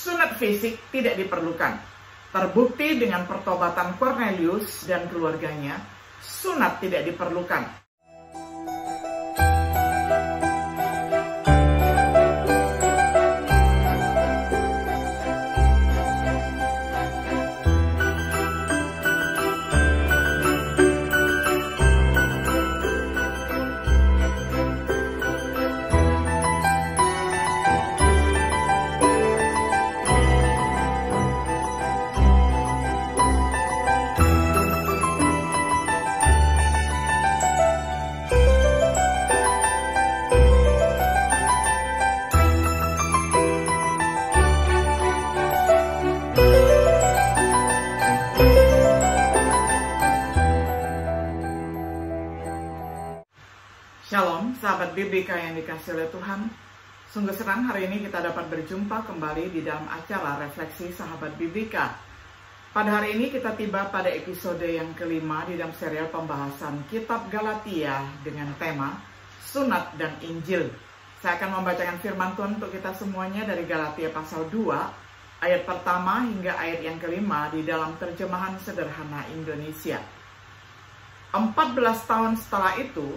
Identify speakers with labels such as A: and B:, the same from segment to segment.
A: sunat fisik tidak diperlukan. Terbukti dengan pertobatan Cornelius dan keluarganya, sunat tidak diperlukan. Shalom, sahabat Biblika yang dikasihi oleh Tuhan. Sungguh senang hari ini kita dapat berjumpa kembali di dalam acara Refleksi Sahabat Biblika. Pada hari ini kita tiba pada episode yang kelima di dalam serial pembahasan Kitab Galatia dengan tema Sunat dan Injil. Saya akan membacakan firman Tuhan untuk kita semuanya dari Galatia pasal 2, ayat pertama hingga ayat yang kelima di dalam terjemahan sederhana Indonesia. 14 tahun setelah itu,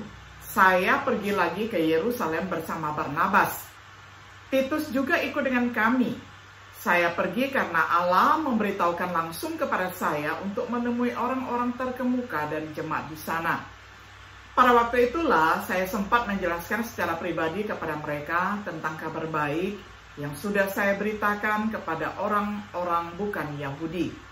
A: saya pergi lagi ke Yerusalem bersama Barnabas. Titus juga ikut dengan kami. Saya pergi karena Allah memberitahukan langsung kepada saya untuk menemui orang-orang terkemuka dari jemaat di sana. Pada waktu itulah saya sempat menjelaskan secara pribadi kepada mereka tentang kabar baik yang sudah saya beritakan kepada orang-orang bukan Yahudi.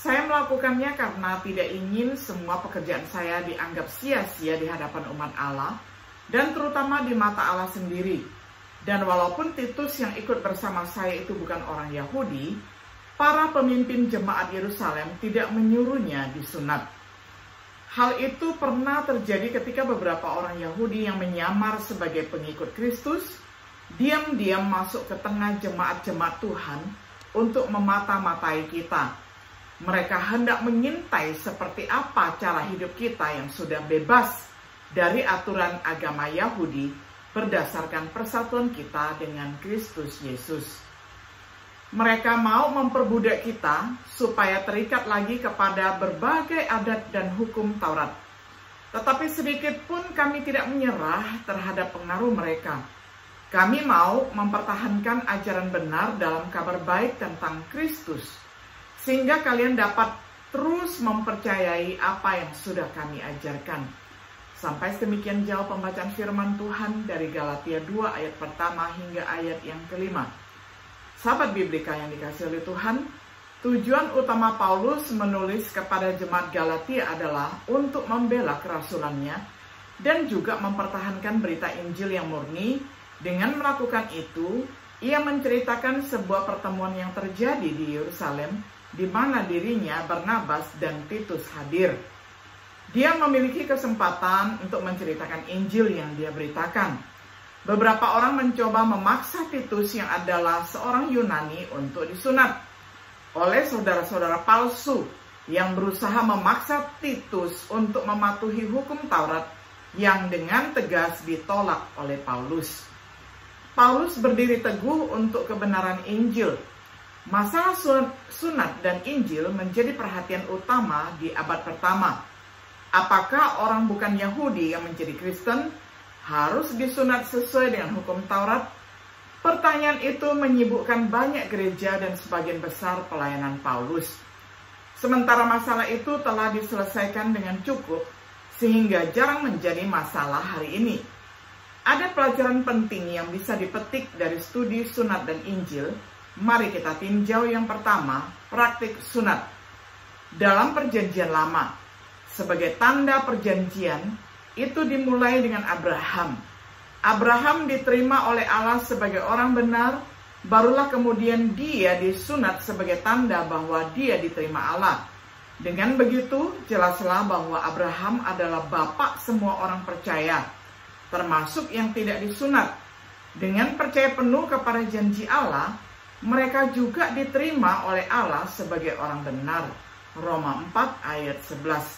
A: Saya melakukannya karena tidak ingin semua pekerjaan saya dianggap sia-sia di hadapan umat Allah, dan terutama di mata Allah sendiri. Dan walaupun Titus yang ikut bersama saya itu bukan orang Yahudi, para pemimpin jemaat Yerusalem tidak menyuruhnya disunat. Hal itu pernah terjadi ketika beberapa orang Yahudi yang menyamar sebagai pengikut Kristus, diam-diam masuk ke tengah jemaat-jemaat Tuhan untuk memata-matai kita. Mereka hendak mengintai seperti apa cara hidup kita yang sudah bebas dari aturan agama Yahudi berdasarkan persatuan kita dengan Kristus Yesus. Mereka mau memperbudak kita supaya terikat lagi kepada berbagai adat dan hukum Taurat. Tetapi sedikit pun kami tidak menyerah terhadap pengaruh mereka. Kami mau mempertahankan ajaran benar dalam kabar baik tentang Kristus, sehingga kalian dapat terus mempercayai apa yang sudah kami ajarkan. Sampai sedemikian jauh pembacaan firman Tuhan dari Galatia 2 ayat pertama hingga ayat yang kelima. Sahabat Biblika yang dikasihi oleh Tuhan, tujuan utama Paulus menulis kepada jemaat Galatia adalah untuk membela kerasulannya dan juga mempertahankan berita Injil yang murni. Dengan melakukan itu, ia menceritakan sebuah pertemuan yang terjadi di Yerusalem, di mana dirinya, Barnabas, dan Titus hadir. Dia memiliki kesempatan untuk menceritakan Injil yang dia beritakan. Beberapa orang mencoba memaksa Titus yang adalah seorang Yunani untuk disunat oleh saudara-saudara palsu yang berusaha memaksa Titus untuk mematuhi hukum Taurat yang dengan tegas ditolak oleh Paulus. Paulus berdiri teguh untuk kebenaran Injil. Masalah sunat dan Injil menjadi perhatian utama di abad pertama. Apakah orang bukan Yahudi yang menjadi Kristen harus disunat sesuai dengan hukum Taurat? Pertanyaan itu menyibukkan banyak gereja dan sebagian besar pelayanan Paulus. Sementara masalah itu telah diselesaikan dengan cukup, sehingga jarang menjadi masalah hari ini. Ada pelajaran penting yang bisa dipetik dari studi sunat dan Injil. Mari kita tinjau yang pertama, praktik sunat. Dalam perjanjian lama, sebagai tanda perjanjian, itu dimulai dengan Abraham. Abraham diterima oleh Allah sebagai orang benar, barulah kemudian dia disunat sebagai tanda bahwa dia diterima Allah. Dengan begitu, jelaslah bahwa Abraham adalah bapak semua orang percaya, termasuk yang tidak disunat. Dengan percaya penuh kepada janji Allah, mereka juga diterima oleh Allah sebagai orang benar. Roma 4 ayat 11.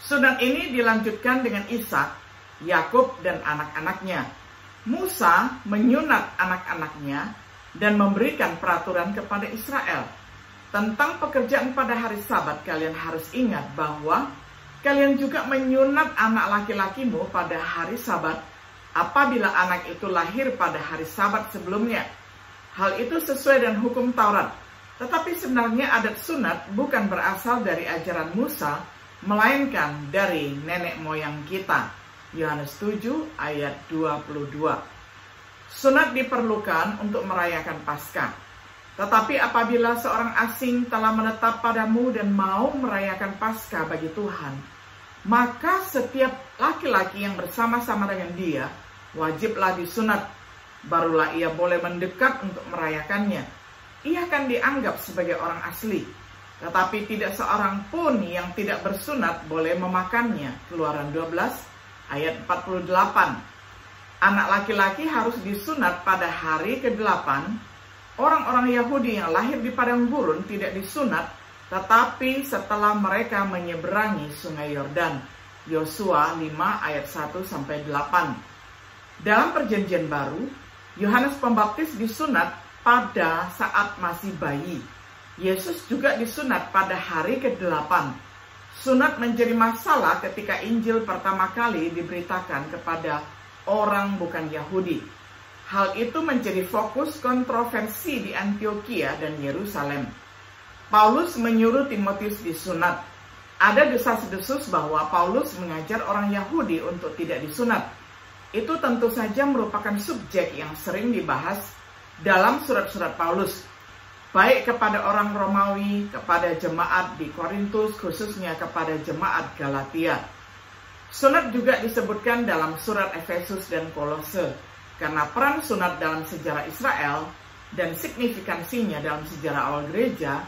A: Sunat ini dilanjutkan dengan Ishak, Yakub dan anak-anaknya. Musa menyunat anak-anaknya, dan memberikan peraturan kepada Israel. Tentang pekerjaan pada hari Sabat, kalian harus ingat bahwa kalian juga menyunat anak laki-lakimu pada hari Sabat apabila anak itu lahir pada hari Sabat sebelumnya. Hal itu sesuai dengan hukum Taurat. Tetapi sebenarnya adat sunat bukan berasal dari ajaran Musa, melainkan dari nenek moyang kita. Yohanes 7 ayat 22. Sunat diperlukan untuk merayakan Paskah. Tetapi apabila seorang asing telah menetap padamu dan mau merayakan Paskah bagi Tuhan, maka setiap laki-laki yang bersama-sama dengan dia wajiblah disunat. Barulah ia boleh mendekat untuk merayakannya. Ia akan dianggap sebagai orang asli. Tetapi tidak seorang pun yang tidak bersunat boleh memakannya. Keluaran 12 ayat 48. Anak laki-laki harus disunat pada hari ke-8. Orang-orang Yahudi yang lahir di padang gurun tidak disunat, tetapi setelah mereka menyeberangi sungai Yordan. Yosua 5 ayat 1-8. Dalam perjanjian baru, Yohanes Pembaptis disunat pada saat masih bayi. Yesus juga disunat pada hari ke-8. Sunat menjadi masalah ketika Injil pertama kali diberitakan kepada orang bukan Yahudi. Hal itu menjadi fokus kontroversi di Antioquia dan Yerusalem. Paulus menyuruh Timotius disunat. Ada desas-desus bahwa Paulus mengajar orang Yahudi untuk tidak disunat. Itu tentu saja merupakan subjek yang sering dibahas dalam surat-surat Paulus, baik kepada orang Romawi, kepada jemaat di Korintus, khususnya kepada jemaat Galatia. Sunat juga disebutkan dalam surat Efesus dan Kolose, karena peran sunat dalam sejarah Israel dan signifikansinya dalam sejarah awal gereja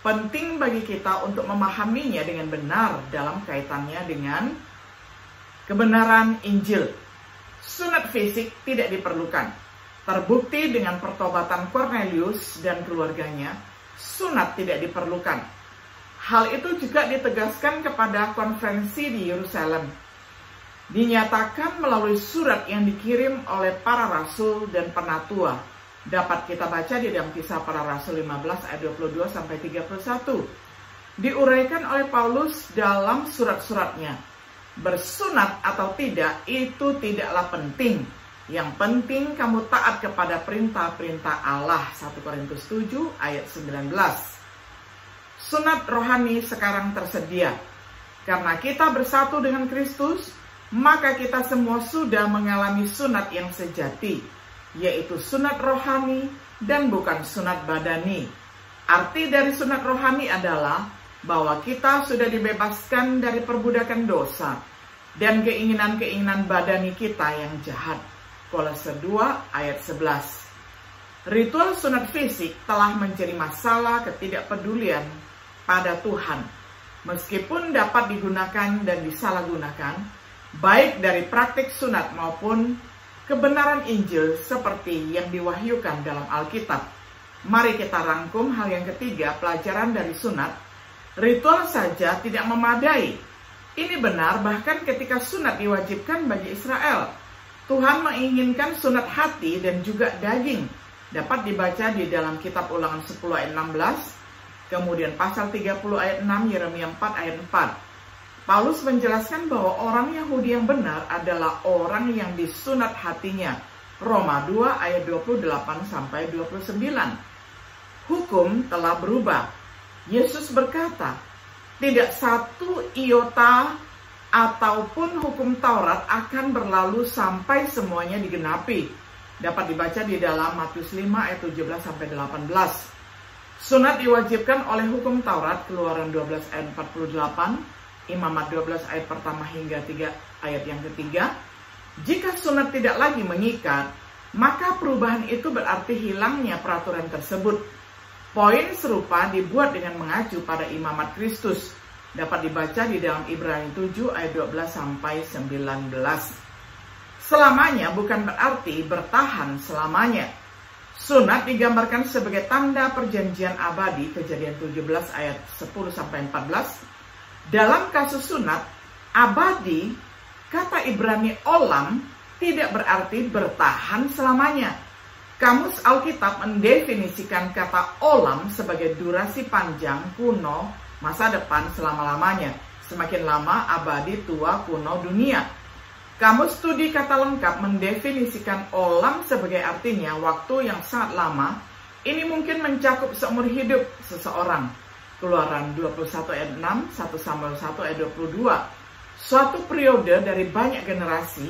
A: penting bagi kita untuk memahaminya dengan benar dalam kaitannya dengan kebenaran Injil. Sunat fisik tidak diperlukan. Terbukti dengan pertobatan Cornelius dan keluarganya, sunat tidak diperlukan. Hal itu juga ditegaskan kepada konferensi di Yerusalem. Dinyatakan melalui surat yang dikirim oleh para rasul dan penatua. Dapat kita baca di dalam Kisah Para Rasul 15 ayat 22-31. Diuraikan oleh Paulus dalam surat-suratnya. Bersunat atau tidak itu tidaklah penting. Yang penting kamu taat kepada perintah-perintah Allah. 1 Korintus 7 ayat 19. Sunat rohani sekarang tersedia. Karena kita bersatu dengan Kristus, maka kita semua sudah mengalami sunat yang sejati, yaitu sunat rohani dan bukan sunat badani. Arti dari sunat rohani adalah bahwa kita sudah dibebaskan dari perbudakan dosa dan keinginan-keinginan badani kita yang jahat. Kolose 2 ayat 11. Ritual sunat fisik telah menjadi masalah ketidakpedulian pada Tuhan, meskipun dapat digunakan dan disalahgunakan, baik dari praktik sunat maupun kebenaran Injil seperti yang diwahyukan dalam Alkitab. Mari kita rangkum hal yang ketiga, pelajaran dari sunat. Ritual saja tidak memadai. Ini benar bahkan ketika sunat diwajibkan bagi Israel. Tuhan menginginkan sunat hati dan juga daging. Dapat dibaca di dalam kitab Ulangan 10 ayat 16, kemudian pasal 30 ayat 6, Yeremia 4 ayat 4. Paulus menjelaskan bahwa orang Yahudi yang benar adalah orang yang disunat hatinya. Roma 2 ayat 28-29. Hukum telah berubah. Yesus berkata, tidak satu iota ataupun hukum Taurat akan berlalu sampai semuanya digenapi. Dapat dibaca di dalam Matius 5 ayat 17-18. Sunat diwajibkan oleh hukum Taurat, Keluaran 12 ayat 48, Imamat 12 ayat pertama hingga 3 ayat yang ketiga. Jika sunat tidak lagi mengikat, maka perubahan itu berarti hilangnya peraturan tersebut. Poin serupa dibuat dengan mengacu pada imamat Kristus. Dapat dibaca di dalam Ibrani 7 ayat 12-19. Selamanya bukan berarti bertahan selamanya. Sunat digambarkan sebagai tanda perjanjian abadi, Kejadian 17 ayat 10-14. Dalam kasus sunat abadi, kata Ibrani olam tidak berarti bertahan selamanya. Kamus Alkitab mendefinisikan kata olam sebagai durasi panjang, kuno, masa depan, selama-lamanya. Semakin lama, abadi, tua, kuno, dunia. Kamus Studi Kata Lengkap mendefinisikan olam sebagai artinya waktu yang sangat lama. Ini mungkin mencakup seumur hidup seseorang. Keluaran 21 ayat 6, 1 Samuel 1 ayat 22. Suatu periode dari banyak generasi,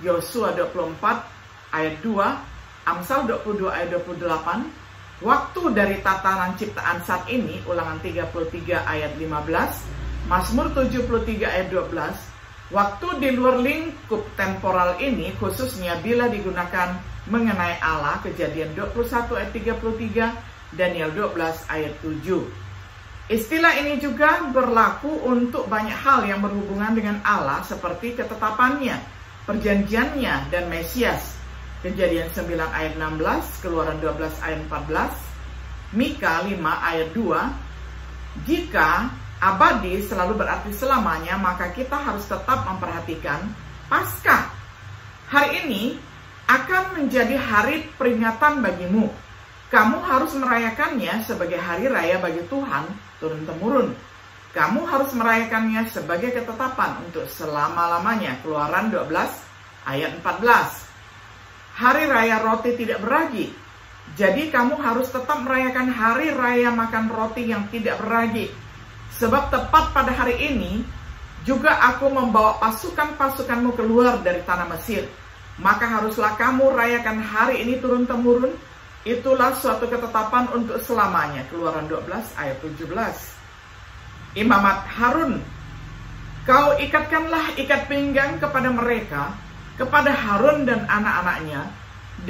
A: Yosua 24 ayat 2, Amsal 22 ayat 28, waktu dari tatanan ciptaan saat ini, Ulangan 33 ayat 15, Mazmur 73 ayat 12, waktu di luar lingkup temporal ini, khususnya bila digunakan mengenai Allah, Kejadian 21 ayat 33, Daniel 12 ayat 7. Istilah ini juga berlaku untuk banyak hal yang berhubungan dengan Allah seperti ketetapannya, perjanjiannya, dan Mesias. Kejadian 9 ayat 16, Keluaran 12 ayat 14, Mika 5 ayat 2. Jika abadi selalu berarti selamanya, maka kita harus tetap memperhatikan Paskah. Hari ini akan menjadi hari peringatan bagimu. Kamu harus merayakannya sebagai hari raya bagi Tuhan turun-temurun. Kamu harus merayakannya sebagai ketetapan untuk selama-lamanya. Keluaran 12 ayat 14. Hari raya roti tidak beragi. Jadi kamu harus tetap merayakan hari raya makan roti yang tidak beragi. Sebab tepat pada hari ini juga aku membawa pasukan-pasukanmu keluar dari tanah Mesir. Maka haruslah kamu rayakan hari ini turun-temurun. Itulah suatu ketetapan untuk selamanya. Keluaran 12 ayat 17. Imamat Harun, kau ikatkanlah ikat pinggang kepada mereka, kepada Harun dan anak-anaknya,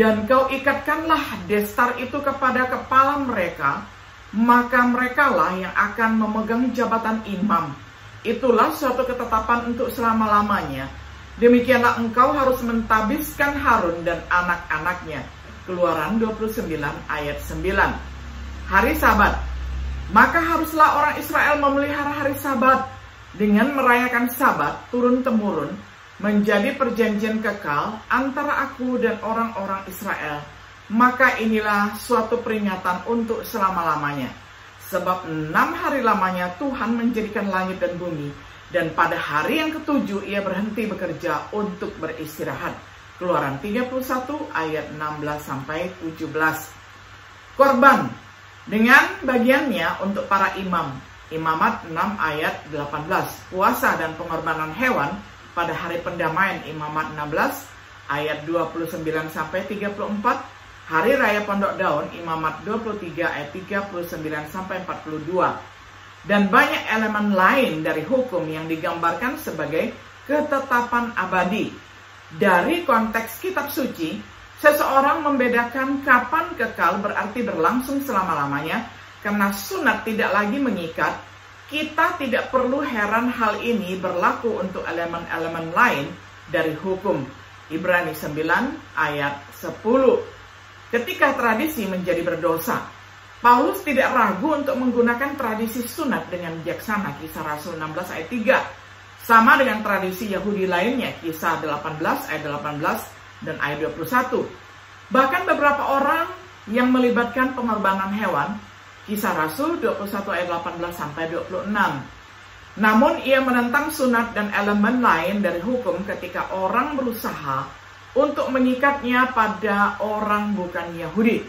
A: dan kau ikatkanlah destar itu kepada kepala mereka, maka merekalah yang akan memegang jabatan imam. Itulah suatu ketetapan untuk selama-lamanya. Demikianlah engkau harus mentabiskan Harun dan anak-anaknya. Keluaran 29 ayat 9. Hari Sabat. Maka haruslah orang Israel memelihara hari Sabat dengan merayakan Sabat turun-temurun, menjadi perjanjian kekal antara aku dan orang-orang Israel. Maka inilah suatu peringatan untuk selama-lamanya. Sebab 6 hari lamanya Tuhan menjadikan langit dan bumi, dan pada hari yang ke-7 ia berhenti bekerja untuk beristirahat. Keluaran 31 ayat 16-17. Korban dengan bagiannya untuk para imam. Imamat 6 ayat 18. Puasa dan pengorbanan hewan pada hari pendamaian. Imamat 16 ayat 29-34. Hari Raya Pondok Daun. Imamat 23 ayat 39-42. Dan banyak elemen lain dari hukum yang digambarkan sebagai ketetapan abadi. Dari konteks kitab suci, seseorang membedakan kapan kekal berarti berlangsung selama-lamanya, karena sunat tidak lagi mengikat. Kita tidak perlu heran hal ini berlaku untuk elemen-elemen lain dari hukum. Ibrani 9 ayat 10. Ketika tradisi menjadi berdosa, Paulus tidak ragu untuk menggunakan tradisi sunat dengan bijaksana. Kisah Rasul 16 ayat 3. Sama dengan tradisi Yahudi lainnya. Kisah 18 ayat 18 dan ayat 21. Bahkan beberapa orang yang melibatkan pengorbanan hewan. Kisah Rasul 21 ayat 18-26. Namun ia menentang sunat dan elemen lain dari hukum ketika orang berusaha untuk mengikatnya pada orang bukan Yahudi.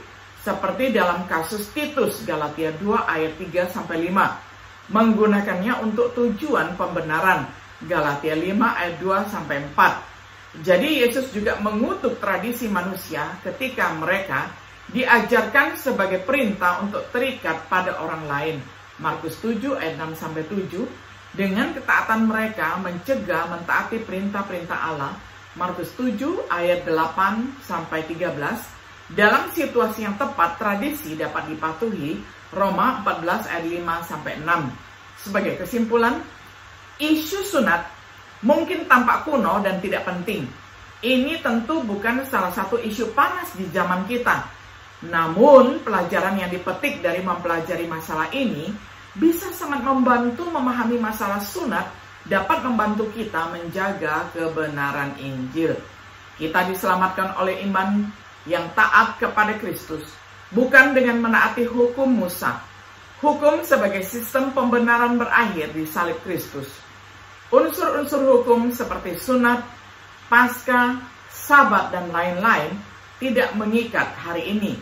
A: Seperti dalam kasus Titus, Galatia 2 ayat 3-5. Menggunakannya untuk tujuan pembenaran. Galatia 5 ayat 2-4. Jadi Yesus juga mengutuk tradisi manusia ketika mereka diajarkan sebagai perintah untuk terikat pada orang lain. Markus 7 ayat 6-7. Dengan ketaatan mereka mencegah mentaati perintah-perintah Allah. Markus 7 ayat 8-13. Dalam situasi yang tepat, tradisi dapat dipatuhi. Roma 14 ayat 5-6. Sebagai kesimpulan, isu sunat mungkin tampak kuno dan tidak penting. Ini tentu bukan salah satu isu panas di zaman kita. Namun, pelajaran yang dipetik dari mempelajari masalah ini bisa sangat membantu memahami masalah sunat, dapat membantu kita menjaga kebenaran Injil. Kita diselamatkan oleh iman yang taat kepada Kristus, bukan dengan menaati hukum Musa. Hukum sebagai sistem pembenaran berakhir di salib Kristus. Unsur-unsur hukum seperti sunat, Paskah, Sabat, dan lain-lain tidak mengikat hari ini.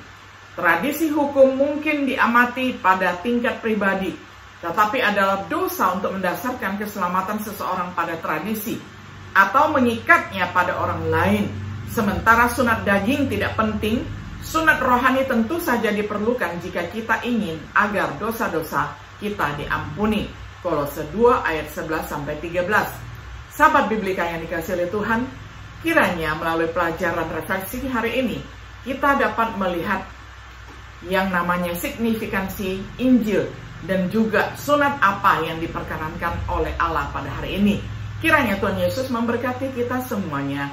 A: Tradisi hukum mungkin diamati pada tingkat pribadi, tetapi adalah dosa untuk mendasarkan keselamatan seseorang pada tradisi atau mengikatnya pada orang lain. Sementara sunat daging tidak penting, sunat rohani tentu saja diperlukan jika kita ingin agar dosa-dosa kita diampuni. Kolose 2 ayat 11-13. Sahabat Biblika yang dikasihi oleh Tuhan, kiranya melalui pelajaran refleksi hari ini, kita dapat melihat yang namanya signifikansi Injil dan juga sunat apa yang diperkenankan oleh Allah pada hari ini. Kiranya Tuhan Yesus memberkati kita semuanya.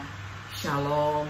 A: Shalom.